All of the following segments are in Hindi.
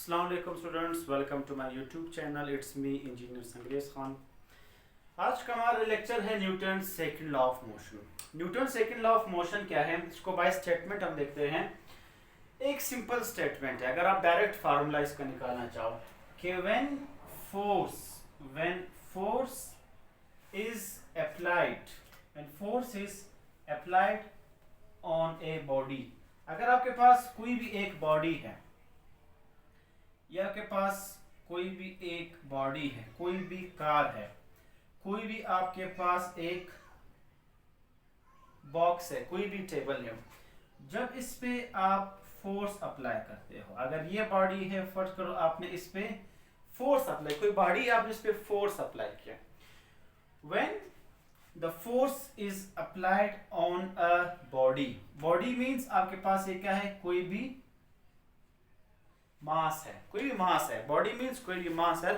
अस्सलाम वालेकुम students, welcome to my YouTube channel. It's me engineer Sangrez Khan. आज का हमारा लेक्चर है Newton second law of motion. Newton second law of motion क्या है, इसको बाय स्टेटमेंट हम देखते हैं। एक सिंपल स्टेटमेंट है, अगर आप डायरेक्ट फार्मूला इसका निकालना चाहो कि when force is applied on a body. अगर आपके पास कोई भी एक बॉडी है या आपके पास कोई भी एक बॉडी है, कोई भी कार है, कोई भी आपके पास एक बॉक्स है, कोई भी टेबल है, जब इस पे आप फोर्स अप्लाई करते हो, अगर ये बॉडी है, फर्स्ट करो आपने इस पे फोर्स अप्लाई, कोई बॉडी आपने इस पे फोर्स अप्लाई किया, when the force is applied on a body means आपके पास ये क्या है, कोई भी मास है, कोई भी मास है। बॉडी मींस कोई भी मास है,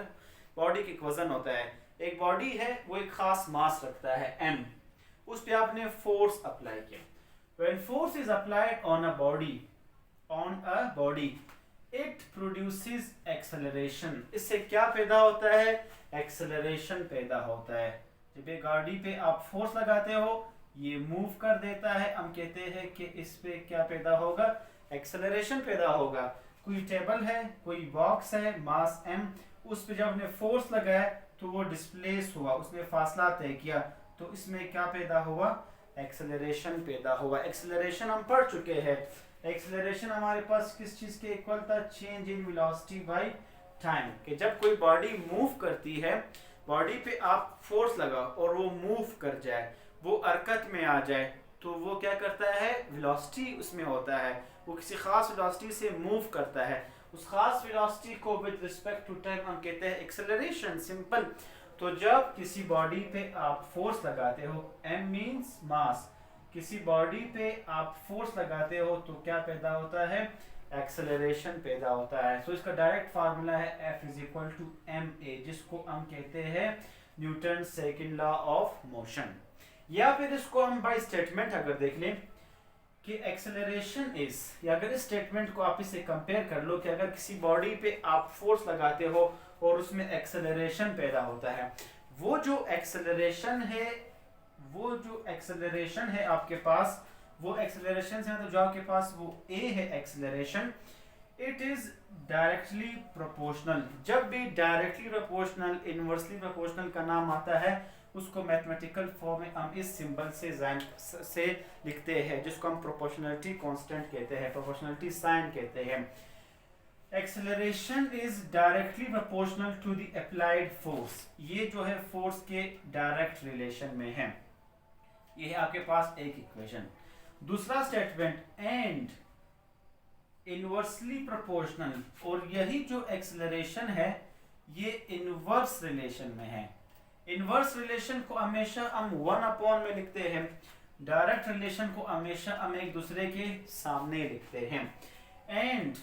बॉडी की वजन होता है। एक बॉडी है, वो एक खास मास रखता है m, उस पे आपने फोर्स अप्लाई किया। When force is applied on a body it produces acceleration. इससे क्या पैदा होता है, एक्सेलरेशन पैदा होता है। जब एक गाड़ी पे आप फोर्स लगाते हो, ये मूव कर देता है, हम कहते हैं कि इस पे क्या पैदा होगा, एक्सेलरेशन पैदा होगा। कोई टेबल है, कोई बॉक्स है, मास m, उस पे जब हमने फोर्स लगाया तो वो डिस्प्लेस हुआ, उसने फासला तय किया, तो इसमें क्या पैदा हुआ, एक्सेलरेशन पैदा हुआ। एक्सेलरेशन हम पढ़ चुके हैं। एक्सेलरेशन हमारे पास किस चीज के इक्वल था, change in velocity by time. कि जब कोई बॉडी मूव करती है, बॉडी पे आप फोर्स लगाओ और वो मूव कर जाए, वो हरकत में आ जाए, तो वो क्या करता है, वेलोसिटी उसमें होता है, वो किसी खास वेलोसिटी से मूव करता है। उस खास वेलोसिटी को विद रिस्पेक्ट टू टाइम हम कहते हैं एक्सेलरेशन, सिंपल। तो जब किसी बॉडी पे आप फोर्स लगाते हो, m मींस मास, किसी बॉडी पे आप फोर्स लगाते हो तो क्या पैदा होता है, एक्सेलरेशन पैदा होता है। सो इसका डायरेक्ट फार्मूला है F is equal to ma, जिसको हम कहते हैं Newton second law of motion. या फिर इसको हम बाय स्टेटमेंट अगर देख लें कि एक्सेलरेशन इज, या अगर इस स्टेटमेंट को आप इससे कंपेयर कर लो कि अगर किसी बॉडी पे आप फोर्स लगाते हो और उसमें एक्सेलरेशन पैदा होता है, वो जो एक्सेलरेशन है आपके पास, वो एक्सेलरेशन है, तो जो आपके पास वो a है acceleration, it is directly proportional. जब भी डायरेक्टली प्रोपोर्शनल, इनवर्सली प्रोपोर्शनल का नाम आता है, उसको मैथमेटिकल फॉर्म में हम इस सिंबल से लिखते हैं, जिसको हम प्रोपोर्शनलिटी कांस्टेंट कहते हैं, प्रोपोर्शनलिटी साइन कहते हैं। Acceleration is directly proportional to the applied force. ये जो है फोर्स के डायरेक्ट रिलेशन में है। ये है आपके पास एक इक्वेशन। दूसरा स्टेटमेंट, एंड इनवर्सली प्रोपोर्शनल, और यही जो एक्सेलरेशन है ये इनवर्स रिलेशन में है। इनवर्स रिलेशन को हमेशा हम 1 में लिखते हैं, डायरेक्ट रिलेशन को हमेशा हम एक दूसरे के सामने लिखते हैं। And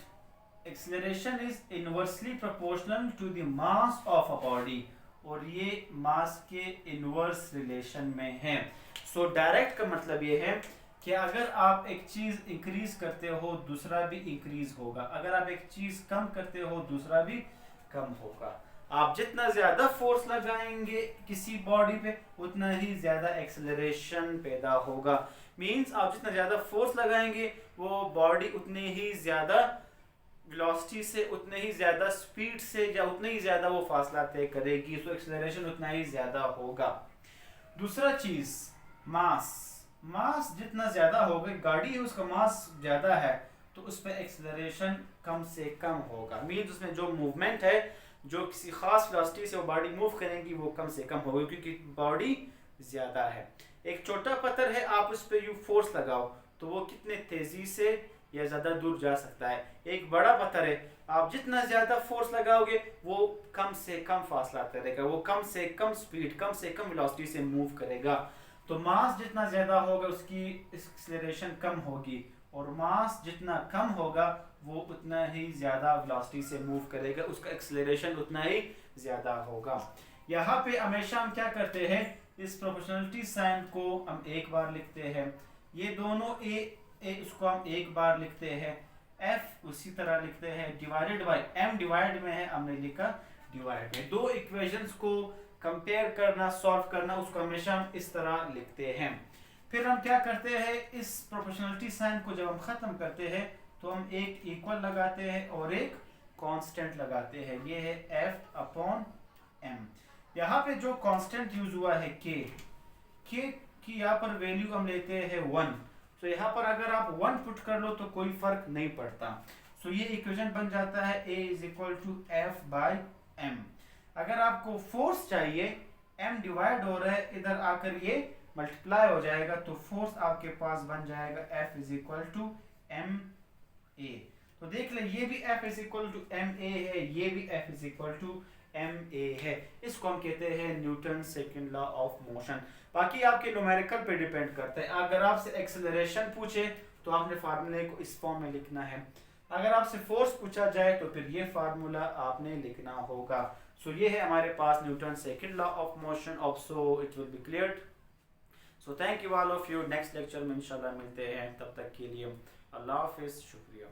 acceleration is inversely proportional to the mass of a body, और ये मास के इनवर्स रिलेशन में है। सो डायरेक्ट का मतलब ये है कि अगर आप एक चीज इंक्रीज करते हो, दूसरा भी इंक्रीज होगा। अगर आप एक चीज कम करते हो, दूसरा भी कम होगा। आप जितना ज्यादा फोर्स लगाएंगे किसी बॉडी पे, उतना ही ज्यादा एक्सेलरेशन पैदा होगा। मींस आप जितना ज्यादा फोर्स लगाएंगे, वो बॉडी उतनी ही ज्यादा वेलोसिटी से, उतने ही ज्यादा स्पीड से, या उतने ही ज्यादा वो फासला तय करेगी, सो एक्सेलरेशन उतना ही ज्यादा होगा। दूसरा चीज, मास जितना ज्यादा होगा, गाड़ी है उसका मास ज्यादा है, तो उस पर एक्सेलरेशन कम से कम होगा। मींस उसमें जो मूवमेंट है, जो किसी खास वेलोसिटी से वो बॉडी मूव करेंगी, वो कम से कम होगी, क्योंकि बॉडी ज्यादा है। एक छोटा पत्थर है, आप उस पर यू फोर्स लगाओ तो वो कितने तेजी से या ज्यादा दूर जा सकता है। एक बड़ा पत्थर है, आप जितना ज्यादा फोर्स लगाओगे, वो कम से कम फासला करेगा, वो कम से कम स्पीड, कम से कम वेलोसिटी से मूव करेगा। तो मास जितना ज्यादा होगा, उसकी एक्सेलरेशन कम होगी, और मास जितना कम होगा, वो उतना ही ज्यादा वेलोसिटी से मूव करेगा, उसका एक्सेलरेशन उतना ही ज्यादा होगा। यहाँ पे हमेशा हम क्या करते हैं, इस प्रोपोर्शनलिटी साइन को हम एक बार लिखते हैं, ये दोनों ए उसको हम एक बार लिखते हैं, एफ उसी तरह लिखते हैं डिवाइडेड बाय एम, डिवाइड में है हमने लिखा डिवाइड में। दो इक्वेशंस को कंपेयर करना, सॉल्व करना, उसको हमेशा हम इस तरह लिखते हैं। फिर हम क्या करते हैं, इस प्रोपोर्शनलिटी साइन को जब हम खत्म करते हैं तो हम एक इक्वल लगाते हैं और एक कांस्टेंट लगाते हैं, ये है एफ अपॉन एम। यहाँ पे जो कांस्टेंट यूज हुआ है के की यहाँ पर वैल्यू हम लेते हैं 1। तो यहाँ पर अगर आप 1 पुट कर लो तो कोई फर्क नहीं पड़ता। सो ये इक्वेशन बन जाता है a is equal to F by M. अगर आपको फोर्स चाहिए, m डिवाइड हो रहा है, इधर आकर ये मल्टीप्लाई हो जाएगा, तो फोर्स आपके पास बन जाएगा f is equal to M A. तो देख ले, ये भी f is equal to M A है, ये भी f is equal to M A है। इसको हम कहते हैं Newton second law of motion. बाकी आपके न्यूमेरिकल पे डिपेंड करता है। अगर आपसे एक्सेलरेशन पूछे तो आपने फार्मूले को इस फॉर्म में लिखना है। अगर आपसे फोर्स पूछा जाए तो फिर ये फार्मूला आपने लिखना होगा। सो ये है हमारे पास Newton second law of motion of, so it will be cleared. So thank you all of you. Next lecture में इंशाल्लाह मिलते हैं, तब तक के लिए अल्लाह हाफिज, शुक्रिया।